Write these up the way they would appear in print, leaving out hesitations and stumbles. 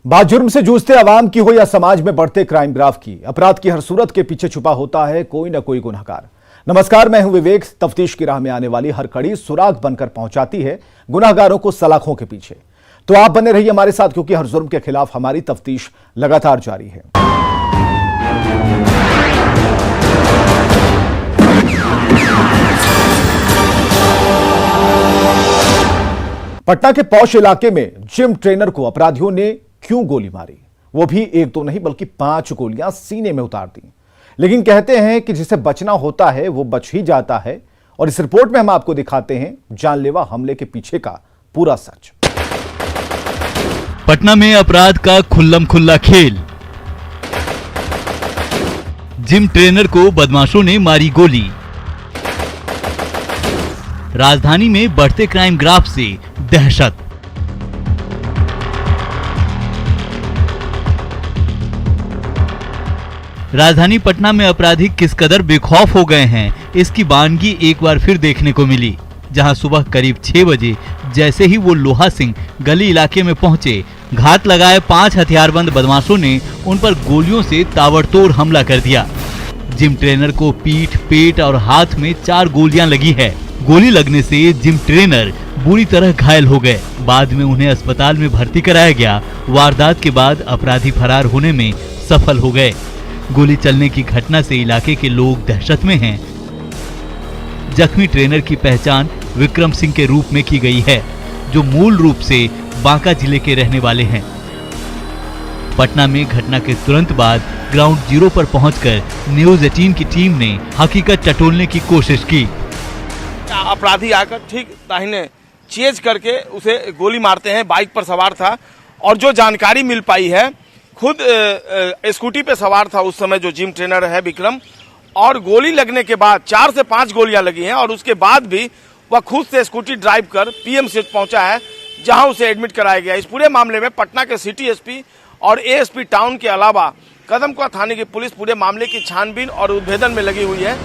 बात जुर्म से जूझते अवाम की हो या समाज में बढ़ते क्राइम ग्राफ की, अपराध की हर सूरत के पीछे छुपा होता है कोई ना कोई गुनहगार। नमस्कार, मैं हूं विवेक। तफ्तीश की राह में आने वाली हर कड़ी सुराग बनकर पहुंचाती है गुनहगारों को सलाखों के पीछे। तो आप बने रहिए हमारे साथ, क्योंकि हर जुर्म के खिलाफ हमारी तफ्तीश लगातार जारी है। पटना के पौष इलाके में जिम ट्रेनर को अपराधियों ने क्यों गोली मारी, वो भी एक दो नहीं बल्कि 5 गोलियां सीने में उतार दी। लेकिन कहते हैं कि जिसे बचना होता है वो बच ही जाता है, और इस रिपोर्ट में हम आपको दिखाते हैं जानलेवा हमले के पीछे का पूरा सच। पटना में अपराध का खुल्लम खुल्ला खेल। जिम ट्रेनर को बदमाशों ने मारी गोली। राजधानी में बढ़ते क्राइम ग्राफ से दहशत। राजधानी पटना में अपराधी किस कदर बेखौफ हो गए हैं, इसकी वानगी एक बार फिर देखने को मिली, जहां सुबह करीब 6 बजे जैसे ही वो लोहा सिंह गली इलाके में पहुंचे, घात लगाए 5 हथियारबंद बदमाशों ने उन पर गोलियों से ताबड़तोड़ हमला कर दिया। जिम ट्रेनर को पीठ, पेट और हाथ में 4 गोलियां लगी है। गोली लगने से जिम ट्रेनर बुरी तरह घायल हो गए। बाद में उन्हें अस्पताल में भर्ती कराया गया। वारदात के बाद अपराधी फरार होने में सफल हो गए। गोली चलने की घटना से इलाके के लोग दहशत में हैं। जख्मी ट्रेनर की पहचान विक्रम सिंह के रूप में की गई है, जो मूल रूप से बांका जिले के रहने वाले हैं। पटना में घटना के तुरंत बाद ग्राउंड जीरो पर पहुंचकर न्यूज 18 की टीम ने हकीकत टटोलने की कोशिश की। अपराधी आकर ठीक दाहिने चेज करके उसे गोली मारते हैं। बाइक पर सवार था, और जो जानकारी मिल पाई है, खुद स्कूटी पे सवार था उस समय जो जिम ट्रेनर है विक्रम, और गोली लगने के बाद 4 से 5 गोलियां लगी हैं, और उसके बाद भी वह खुद से स्कूटी ड्राइव कर पीएमसीएच पहुंचा है, जहां उसे एडमिट कराया गया। इस पूरे मामले में पटना के सिटी एसपी और एएसपी टाउन के अलावा कदमकुआं थाने की पुलिस पूरे मामले की छानबीन और उद्भेदन में लगी हुई है।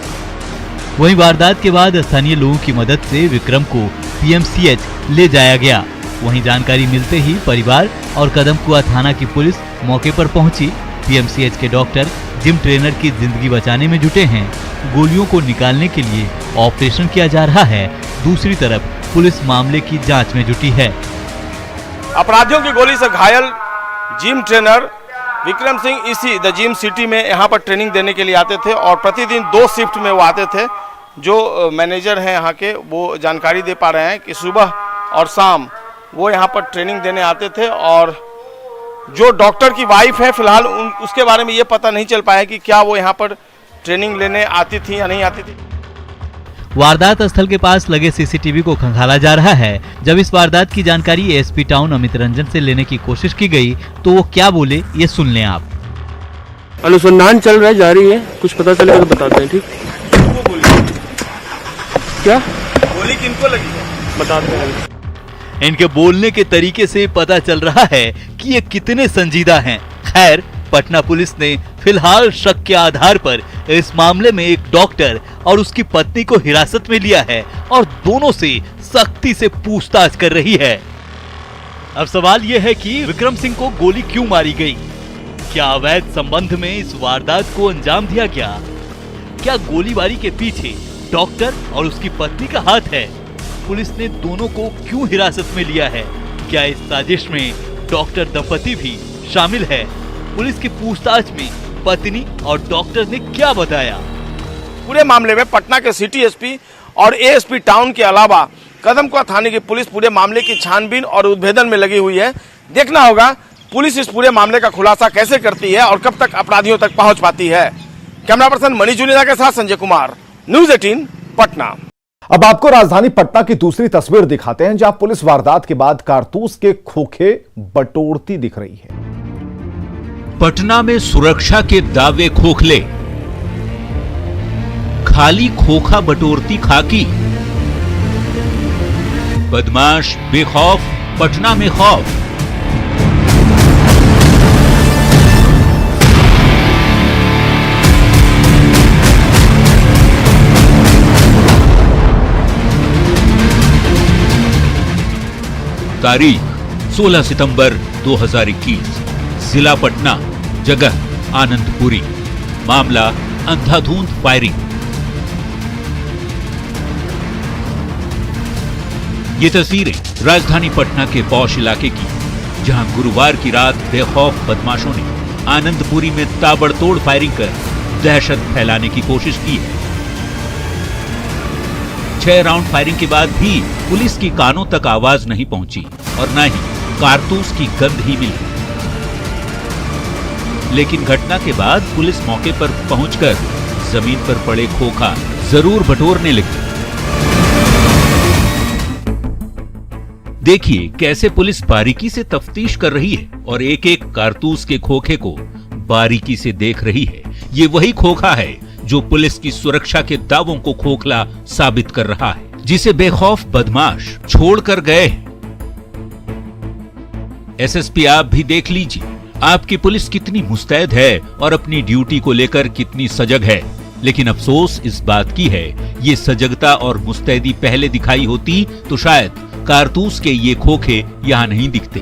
वहीं वारदात के बाद स्थानीय लोगों की मदद से विक्रम को पीएमसीएच ले जाया गया। वहीं जानकारी मिलते ही परिवार और कदमकुआं थाना की पुलिस मौके पर पहुंची। पीएमसीएच के डॉक्टर जिम ट्रेनर की जिंदगी बचाने में जुटे हैं। गोलियों को निकालने के लिए ऑपरेशन किया जा रहा है। दूसरी तरफ पुलिस मामले की जांच में जुटी है। अपराधियों की गोली से घायल जिम ट्रेनर विक्रम सिंह इसी द जिम सिटी में यहाँ पर ट्रेनिंग देने के लिए आते थे, और प्रतिदिन 2 शिफ्ट में वो आते थे। जो मैनेजर हैं यहाँ के, वो जानकारी दे पा रहे हैं कि सुबह और शाम वो यहाँ पर ट्रेनिंग देने आते थे। और जो डॉक्टर की वाइफ है, फिलहाल उसके बारे में ये पता नहीं चल पाया कि क्या वो यहाँ पर ट्रेनिंग लेने आती थी या नहीं आती थी। वारदात स्थल के पास लगे सीसीटीवी को खंगाला जा रहा है। जब इस वारदात की जानकारी एएसपी टाउन अमित रंजन से लेने की कोशिश की गई, तो वो क्या बोले ये सुन लें आप। अनुसंधान चल रहा है, जारी है, कुछ पता चलेगा तो बताते हैं। ठीक, क्या गोली किनको लगी है बताते हैं। इनके बोलने के तरीके से पता चल रहा है कि ये कितने संजीदा हैं। खैर, पटना पुलिस ने फिलहाल शक के आधार पर इस मामले में एक डॉक्टर और उसकी पत्नी को हिरासत में लिया है, और दोनों से सख्ती से पूछताछ कर रही है। अब सवाल यह है कि विक्रम सिंह को गोली क्यों मारी गई? क्या अवैध संबंध में इस वारदात को अंजाम दिया गया? क्या गोलीबारी के पीछे डॉक्टर और उसकी पत्नी का हाथ है? पुलिस ने दोनों को क्यों हिरासत में लिया है? क्या इस साजिश में डॉक्टर दंपति भी शामिल है? पुलिस की पूछताछ में पत्नी और डॉक्टर ने क्या बताया? पूरे मामले में पटना के सिटी एसपी और एएसपी टाउन के अलावा कदमकुआं थाने की पुलिस पूरे मामले की छानबीन और उद्भेदन में लगी हुई है। देखना होगा पुलिस इस पूरे मामले का खुलासा कैसे करती है और कब तक अपराधियों तक पहुंच पाती है। कैमरा पर्सन मनीष जुनेजा के साथ संजय कुमार, न्यूज 18 पटना। अब आपको राजधानी पटना की दूसरी तस्वीर दिखाते हैं, जहां पुलिस वारदात के बाद कारतूस के खोखे बटोरती दिख रही है। पटना में सुरक्षा के दावे खोखले, खाली खोखा बटोरती खाकी। बदमाश बेखौफ, पटना में खौफ। तारीख 16 सितंबर 2021। जिला पटना, जगह आनंदपुरी। मामला अंधाधुंध फायरिंग। ये तस्वीरें राजधानी पटना के पौष इलाके की, जहां गुरुवार की रात बेखौफ बदमाशों ने आनंदपुरी में ताबड़तोड़ फायरिंग कर दहशत फैलाने की कोशिश की है। 6 राउंड फायरिंग के बाद भी पुलिस की कानों तक आवाज नहीं पहुंची और न ही कारतूस की गंध ही मिली। लेकिन घटना के बाद पुलिस मौके पर पहुंचकर जमीन पर पड़े खोखा जरूर बटोरने लगी। देखिए कैसे पुलिस बारीकी से तफ्तीश कर रही है और एक एक कारतूस के खोखे को बारीकी से देख रही है। ये वही खोखा है जो पुलिस की सुरक्षा के दावों को खोखला साबित कर रहा है, जिसे बेखौफ बदमाश छोड़कर गए हैं। एसएसपी आप भी देख लीजिए, आपकी पुलिस कितनी मुस्तैद है और अपनी ड्यूटी को लेकर कितनी सजग है। लेकिन अफसोस इस बात की है, ये सजगता और मुस्तैदी पहले दिखाई होती तो शायद कारतूस के ये खोखे यहां नहीं दिखते।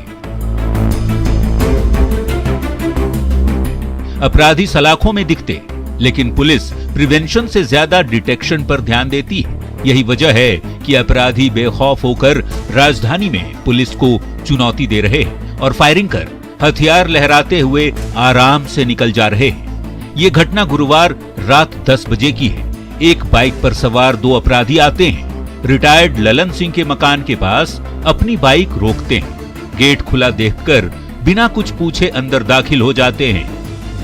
अपराधी सलाखों में दिखते, लेकिन पुलिस प्रिवेंशन से ज्यादा डिटेक्शन पर ध्यान देती है। यही वजह है कि अपराधी बेखौफ होकर राजधानी में पुलिस को चुनौती दे रहे हैं और फायरिंग कर हथियार लहराते हुए आराम से निकल जा रहे हैं। ये घटना गुरुवार रात 10 बजे की है। एक बाइक पर सवार 2 अपराधी आते हैं, रिटायर्ड ललन सिंह के मकान के पास अपनी बाइक रोकते हैं। गेट खुला देखकर बिना कुछ पूछे अंदर दाखिल हो जाते हैं,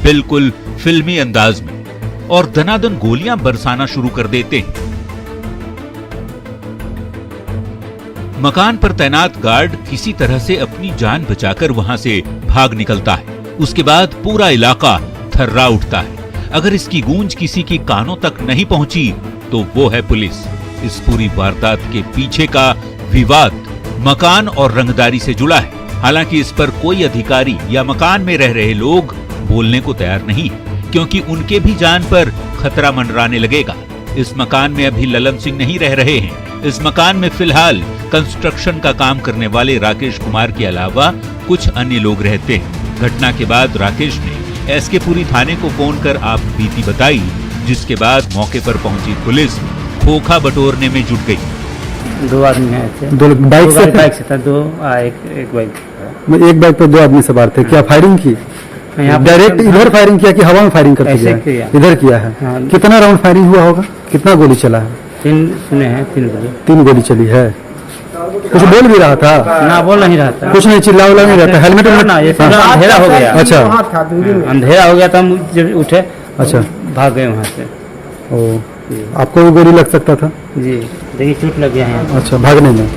बिल्कुल फिल्मी अंदाज में, और दनादन गोलियां बरसाना शुरू कर देते हैं। मकान पर तैनात गार्ड किसी तरह से अपनी जान बचाकर वहां से भाग निकलता है। उसके बाद पूरा इलाका थर्रा उठता है। अगर इसकी गूंज किसी की कानों तक नहीं पहुंची तो वो है पुलिस। इस पूरी वारदात के पीछे का विवाद मकान और रंगदारी से जुड़ा है। हालांकि इस पर कोई अधिकारी या मकान में रह रहे लोग बोलने को तैयार नहीं है, क्योंकि उनके भी जान पर खतरा मंडराने लगेगा। इस मकान में अभी ललन सिंह नहीं रह रहे हैं। इस मकान में फिलहाल कंस्ट्रक्शन का काम करने वाले राकेश कुमार के अलावा कुछ अन्य लोग रहते हैं। घटना के बाद राकेश ने एसकेपुरी थाने को फोन कर आप बीती बताई, जिसके बाद मौके पर पहुंची पुलिस खोखा बटोरने में जुट गई। 2 आदमी आए थे। 2 बाइक से बाइक से था, 2 एक बाइक। एक बाइक पर 2 आदमी सवार थे। क्या फायरिंग की? डायरेक्ट इधर फायरिंग किया कि हवा में फायरिंग करते गया? इधर किया है। हाँ। कितना राउंड फायरिंग हुआ होगा? कितना गोली चला है? 3 सुने हैं, 3 गोली। 3 गोली चली है। कुछ बोल भी रहा था? ना, बोल नहीं रहा था। कुछ नहीं, चिल्ला उल्ला नहीं रहता? हेलमेट ना, ये अंधेरा हो गया। अच्छा, अंधेरा हो गया तो हम जब उठे, अच्छा, भाग गए वहाँ से। ओ, आपको भी गोली लग सकता था? जी, देखिए चोट लग गया है। अच्छा, भागने में।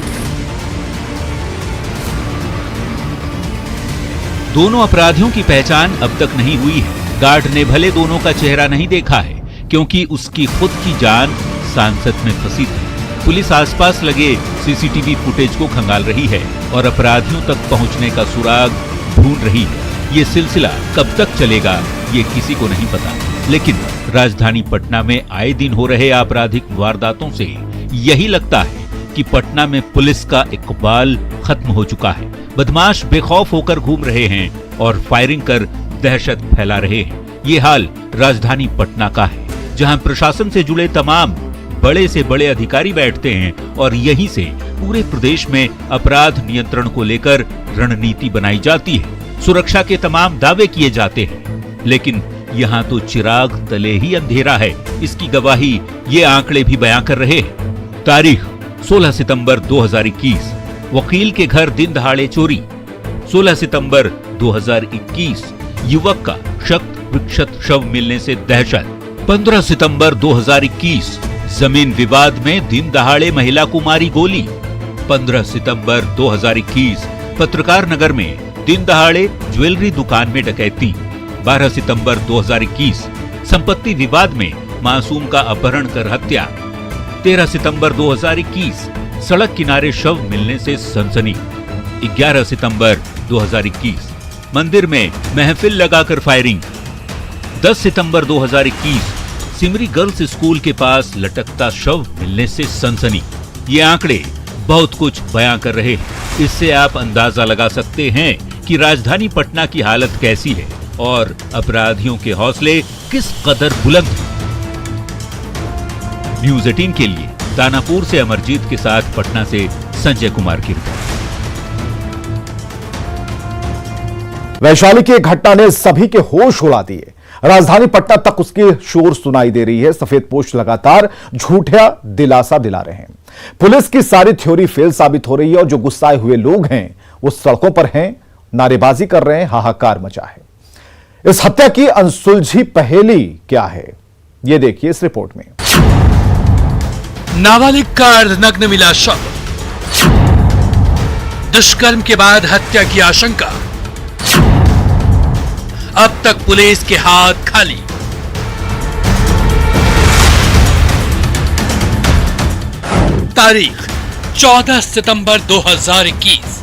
दोनों अपराधियों की पहचान अब तक नहीं हुई है। गार्ड ने भले दोनों का चेहरा नहीं देखा है, क्योंकि उसकी खुद की जान सांसद में फंसी थी। पुलिस आसपास लगे सीसीटीवी फुटेज को खंगाल रही है और अपराधियों तक पहुंचने का सुराग ढूंढ रही है। ये सिलसिला कब तक चलेगा ये किसी को नहीं पता, लेकिन राजधानी पटना में आए दिन हो रहे आपराधिक वारदातों से यही लगता है कि पटना में पुलिस का इकबाल खत्म हो चुका है। बदमाश बेखौफ होकर घूम रहे हैं और फायरिंग कर दहशत फैला रहे हैं। ये हाल राजधानी पटना का है, जहां प्रशासन से जुड़े तमाम बड़े से बड़े अधिकारी बैठते हैं और यहीं से पूरे प्रदेश में अपराध नियंत्रण को लेकर रणनीति बनाई जाती है। सुरक्षा के तमाम दावे किए जाते हैं, लेकिन यहाँ तो चिराग तले ही अंधेरा है। इसकी गवाही ये आंकड़े भी बयां कर रहे हैं। तारीख 16 सितंबर 2021, वकील के घर दिन दहाड़े चोरी। 16 सितंबर 2021, युवक का शत विक्षत शव मिलने से दहशत। 15 सितंबर 2021, जमीन विवाद में दिन दहाड़े महिला को मारी गोली। 15 सितंबर 2021, पत्रकार नगर में दिन दहाड़े ज्वेलरी दुकान में डकैती। 12 सितंबर 2021, संपत्ति विवाद में मासूम का अपहरण कर हत्या। 13 सितंबर 2021, सड़क किनारे शव मिलने से सनसनी। 11 सितंबर 2021, मंदिर में महफिल लगाकर फायरिंग। 10 सितंबर 2021, सिमरी गर्ल्स स्कूल के पास लटकता शव मिलने से सनसनी। ये आंकड़े बहुत कुछ बयां कर रहे हैं। इससे आप अंदाजा लगा सकते हैं कि राजधानी पटना की हालत कैसी है और अपराधियों के हौसले किस कदर बुलंद हैं। न्यूज़ 18 के लिए दानापुर से अमरजीत के साथ पटना से संजय कुमार की रिपोर्ट। वैशाली की एक घटना ने सभी के होश उड़ा दिए। राजधानी पटना तक उसकी शोर सुनाई दे रही है। सफेद पोश लगातार झूठा दिलासा दिला रहे हैं। पुलिस की सारी थ्योरी फेल साबित हो रही है और जो गुस्साए हुए लोग हैं वो सड़कों पर हैं, नारेबाजी कर रहे हैं, हाहाकार मचा है। इस हत्या की अनसुलझी पहेली क्या है, ये देखिए इस रिपोर्ट में। नाबालिग का अर्धनग्न मिला शव, दुष्कर्म के बाद हत्या की आशंका, अब तक पुलिस के हाथ खाली। तारीख 14 सितंबर 2021,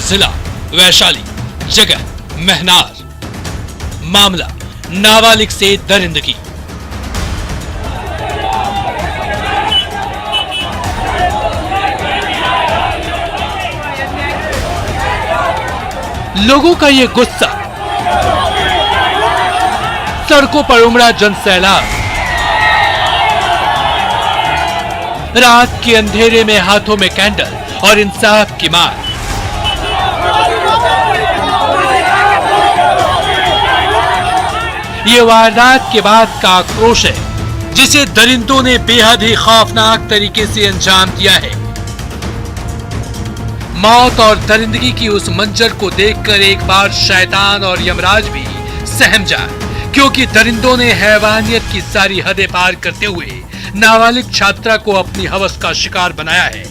जिला वैशाली, जगह महनार, मामला नाबालिग से दरिंदगी। लोगों का ये गुस्सा, सड़कों पर उमड़ा जनसैलाब, रात के अंधेरे में हाथों में कैंडल और इंसाफ की मार। ये वारदात के बाद का आक्रोश है जिसे दरिंदों ने बेहद ही खौफनाक तरीके से अंजाम दिया है। मौत और दरिंदगी की उस मंजर को देखकर एक बार शैतान और यमराज भी सहम जाए, क्योंकि दरिंदों ने हैवानियत की सारी हदें पार करते हुए नाबालिग छात्रा को अपनी हवस का शिकार बनाया है।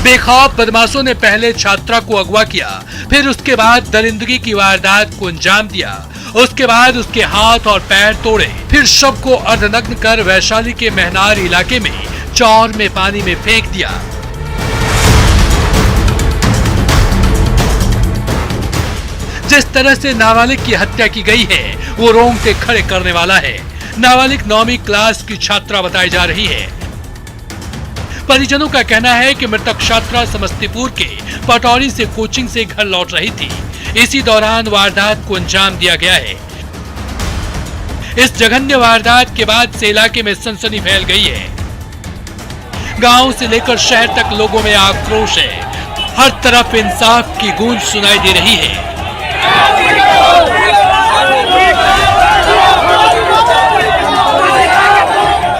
बेखौफ बदमाशों ने पहले छात्रा को अगवा किया, फिर उसके बाद दरिंदगी की वारदात को अंजाम दिया, उसके बाद उसके हाथ और पैर तोड़े, फिर शव को अर्धनग्न कर वैशाली के महनार इलाके में चौर में पानी में फेंक दिया। जिस तरह से नाबालिग की हत्या की गई है वो रोंगटे खड़े करने वाला है। नाबालिग 9वीं क्लास की छात्रा बताई जा रही है। परिजनों का कहना है कि मृतक छात्रा समस्तीपुर के पटौरी से कोचिंग से घर लौट रही थी। इसी दौरान वारदात को अंजाम दिया गया है। इस जघन्य वारदात के बाद से इलाके में सनसनी फैल गई है। गांव से लेकर शहर तक लोगों में आक्रोश है। हर तरफ इंसाफ की गूंज सुनाई दे रही है।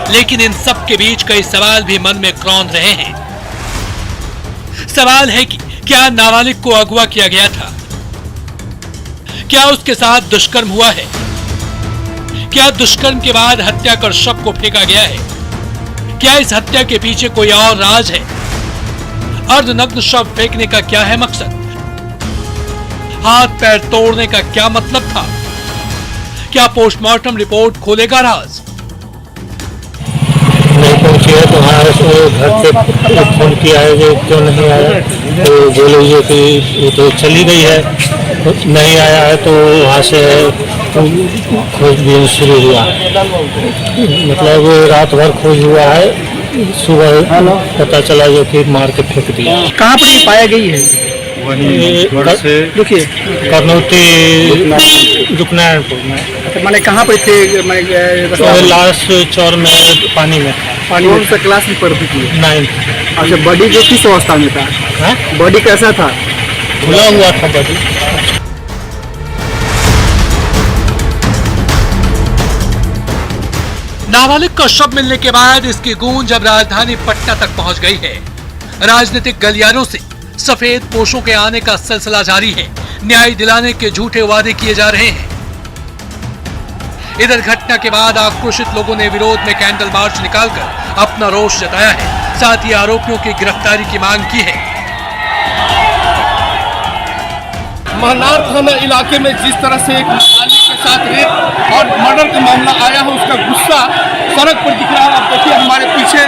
लेकिन इन सब के बीच कई सवाल भी मन में क्रोंद रहे हैं। सवाल है कि क्या नाबालिग को अगवा किया गया था? क्या उसके साथ दुष्कर्म हुआ है? क्या दुष्कर्म के बाद हत्या कर शव को फेंका गया है? क्या इस हत्या के पीछे कोई और राज है? अर्धनग्न शव फेंकने का क्या है मकसद? हाथ पैर तोड़ने का क्या मतलब था? क्या पोस्टमार्टम रिपोर्ट खोलेगा राज? नहीं पहुंची है तो हमारे घर से फोन किया है जो क्यों नहीं आया, तो बोले ये कि वो तो चली गई है, नहीं आया है, तो वहाँ से खोजबीन शुरू हुआ। मतलब रात भर खोज हुआ है, सुबह पता चला जो कि मार के फेंक दिया। कहाँ पर ये पाया गई है? देखिए करनौती रुकनापुर में। मैंने कहाँ पर थे? लास्ट चौर में पानी में। पानी कौन सा क्लास में पढ़ती थी? 9th। अच्छा, बॉडी जो किस अवस्था में था? बॉडी कैसा था? खुला हुआ था बॉडी। नाबालिग का शव मिलने के बाद इसकी गूंज अब राजधानी पटना तक पहुंच गई है। राजनीतिक गलियारों से सफेद पोशों के आने का सिलसिला जारी है। न्याय दिलाने के झूठे वादे किए जा रहे हैं। इधर घटना के बाद आक्रोशित लोगों ने विरोध में कैंडल मार्च निकालकर अपना रोष जताया है। साथ ही आरोपियों की गिरफ्तारी की मांग की है। महनार थाना इलाके में जिस तरह से एक नाबालिग के साथ रेप और मर्डर का मामला आया है, उसका गुस्सा सड़क पर दिख रहा है। आप देखिए हमारे पीछे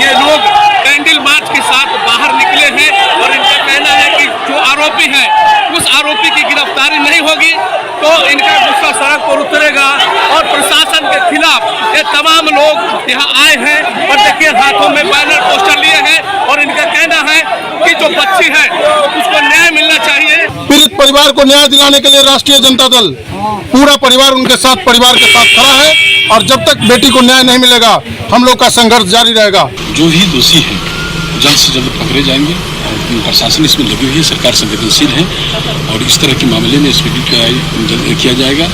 ये लोग कैंडल मार्च के साथ बाहर निकले हैं और इनका कहना है कि जो आरोपी है उस आरोपी की गिरफ्तारी नहीं होगी तो इनका गुस्सा सड़क पर उतरेगा और प्रशासन के खिलाफ ये तमाम लोग यहाँ आए हैं और देखिए हाथों में बैनर पोस्टर लिए हैं और इनका कहना है कि जो जो बच्ची है उसको न्याय मिलना चाहिए। पीड़ित परिवार को न्याय दिलाने के लिए राष्ट्रीय जनता दल पूरा परिवार उनके साथ, परिवार के साथ खड़ा है और जब तक बेटी को न्याय नहीं मिलेगा हम लोग का संघर्ष जारी रहेगा। जो भी दोषी है जल्द से जल्द पकड़े जाएंगे और प्रशासन इसमें लगी हुई है, सरकार संवेदनशील है और इस तरह के मामले में स्पीडी किया जाएगा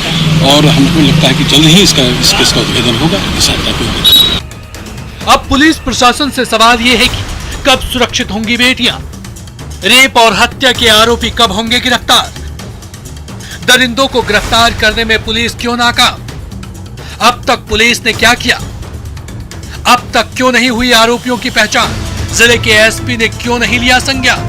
और हमको लगता है कि जल्द ही इस केस का उद्भेदन होगा। अब पुलिस प्रशासन से सवाल ये है कि कब सुरक्षित होंगी बेटियां? रेप और हत्या के आरोपी कब होंगे गिरफ्तार? दरिंदों को गिरफ्तार करने में पुलिस क्यों नाकाम? अब तक पुलिस ने क्या किया? अब तक क्यों नहीं हुई आरोपियों की पहचान? जिले के एसपी ने क्यों नहीं लिया संज्ञान?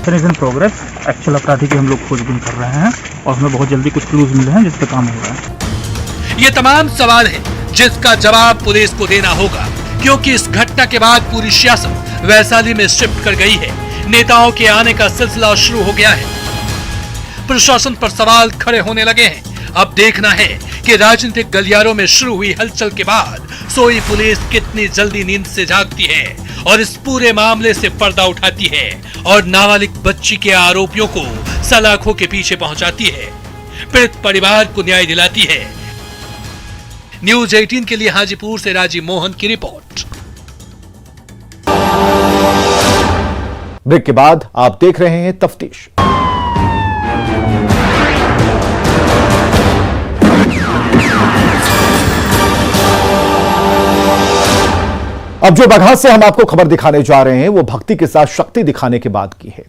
इन प्रोग्रेस एक्चुअल अपराधी की हम लोग खोजबीन कर रहे हैं और हमें बहुत जल्दी कुछ क्लूज मिले हैं जिस पे काम हो रहा है। ये तमाम सवाल है जिसका जवाब पुलिस को देना होगा, क्योंकि इस घटना के बाद पूरी सियासत वैशाली में शिफ्ट कर गई है। नेताओं के आने का सिलसिला शुरू हो गया है। प्रशासन पर सवाल खड़े होने लगे हैं। अब देखना है कि राजनीतिक गलियारों में शुरू हुई हलचल के बाद सोई पुलिस कितनी जल्दी नींद से जागती है और इस पूरे मामले से पर्दा उठाती है और नाबालिग बच्ची के आरोपियों को सलाखों के पीछे पहुंचाती है, पीड़ित परिवार को न्याय दिलाती है। न्यूज 18 के लिए हाजीपुर से राजीव मोहन की रिपोर्ट। ब्रेक के बाद आप देख रहे हैं तफ्तीश। अब जो बगहा से हम आपको खबर दिखाने जा रहे हैं वो भक्ति के साथ शक्ति दिखाने के बाद की है।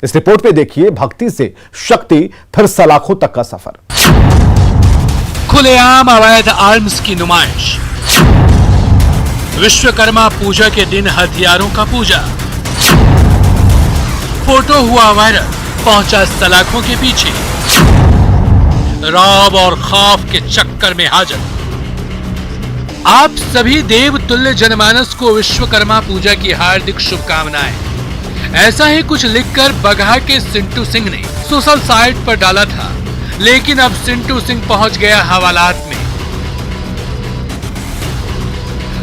इस रिपोर्ट में देखिए भक्ति से शक्ति फिर सलाखों तक का सफर। खुलेआम अवैध आर्म्स की नुमाइश, विश्वकर्मा पूजा के दिन हथियारों का पूजा, फोटो हुआ वायरल, पहुंचा सलाखों के पीछे, रौब और खौफ के चक्कर में हाजर। आप सभी देव तुल्य जनमानस को विश्वकर्मा पूजा की हार्दिक शुभकामनाएं। ऐसा ही कुछ लिखकर बगहा के सिंटू सिंह ने सोशल साइट पर डाला था, लेकिन अब सिंटू सिंह पहुंच गया हवालात में।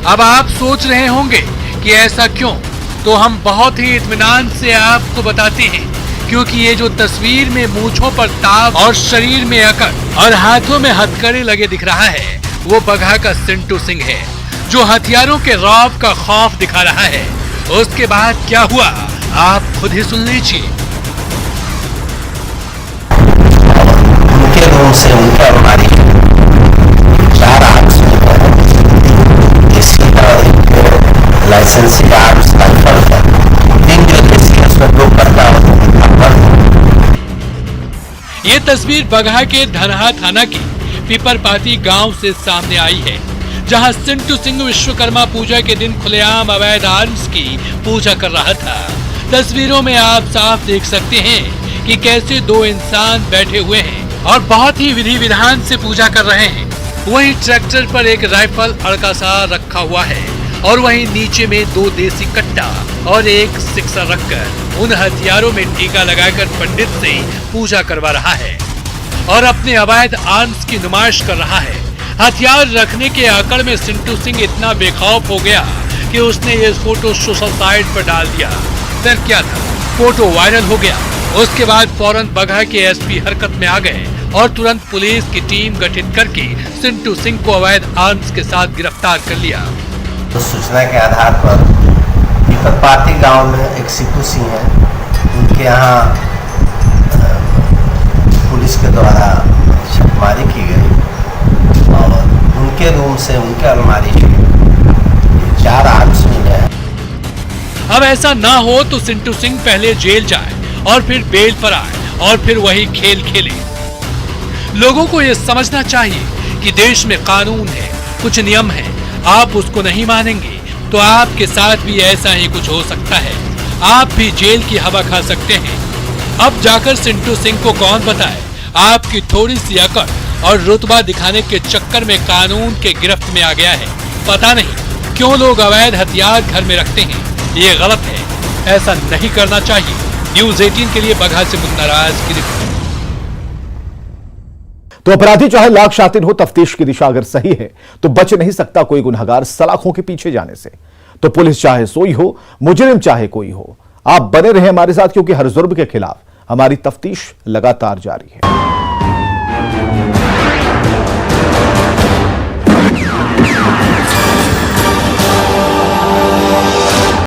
अब आप सोच रहे होंगे कि ऐसा क्यों, तो हम बहुत ही इत्मीनान से आपको बताते हैं, क्योंकि ये जो तस्वीर में मूंछों पर ताव और शरीर में अकड़ और हाथों में हथकड़ी लगे दिख रहा है, वो बगहा का सिंटू सिंह है, जो हथियारों के रौब का खौफ दिखा रहा है। उसके बाद क्या हुआ आप खुद ही सुन लीजिए। उनके रूम से उनके अलमारी 4 आर्म्स लाइसेंसी आर्म्स राइफल है, 3 जो देसी उसमें 2 पर्दा। ये तस्वीर बगहा के धनहा थाना की पिपरपाती गांव से सामने आई है, जहां सिंटू सिंह विश्वकर्मा पूजा के दिन खुलेआम अवैध आर्म्स की पूजा कर रहा था। तस्वीरों में आप साफ देख सकते हैं कि कैसे 2 इंसान बैठे हुए हैं और बहुत ही विधि विधान से पूजा कर रहे हैं। वहीं ट्रैक्टर पर एक राइफल अड़का सा रखा हुआ है और वहीं नीचे में 2 देसी कट्टा और एक सिक्सर रखकर उन हथियारों में टीका लगाकर पंडित से पूजा करवा रहा है और अपने अवैध आर्म्स की नुमाइश कर रहा है। हथियार रखने के आकड़ में सिंटू सिंह इतना बेखौफ हो गया कि उसने ये फोटो सोशल साइट पर डाल दिया। फिर क्या था, फोटो वायरल हो गया। उसके बाद फौरन बगहा के एसपी हरकत में आ गए और तुरंत पुलिस की टीम गठित करके सिंटू सिंह को अवैध आर्म्स के साथ गिरफ्तार कर लिया। तो सूचना के आधार पर पिपरपाती गांव में एक सिंटू सिंह है, उनके यहाँ पुलिस के द्वारा छापेमारी की गई और उनके रूम से उनके अलमारी से 4 आर्म्स मिले हैं। अब ऐसा ना हो तो सिंटू सिंह पहले जेल जाए और फिर बेल पर आए और फिर वही खेल खेले। लोगों को ये समझना चाहिए कि देश में कानून है, कुछ नियम है। आप उसको नहीं मानेंगे तो आपके साथ भी ऐसा ही कुछ हो सकता है। आप भी जेल की हवा खा सकते हैं। अब जाकर सिंटू सिंह को कौन बताए, आपकी थोड़ी सी अकड़ और रुतबा दिखाने के चक्कर में कानून के गिरफ्त में आ गया है। पता नहीं क्यों लोग अवैध हथियार घर में रखते हैं। ये गलत है, ऐसा नहीं करना चाहिए। न्यूज 18 के लिए बगहा से मुन्ना राज की रिपोर्ट। तो अपराधी चाहे लाख शातिर हो, तफ्तीश की दिशा अगर सही है तो बच नहीं सकता कोई गुनहगार सलाखों के पीछे जाने से। तो पुलिस चाहे सोई हो, मुजरिम चाहे कोई हो, आप बने रहें हमारे साथ, क्योंकि हर जुर्म के खिलाफ हमारी तफ्तीश लगातार जारी है।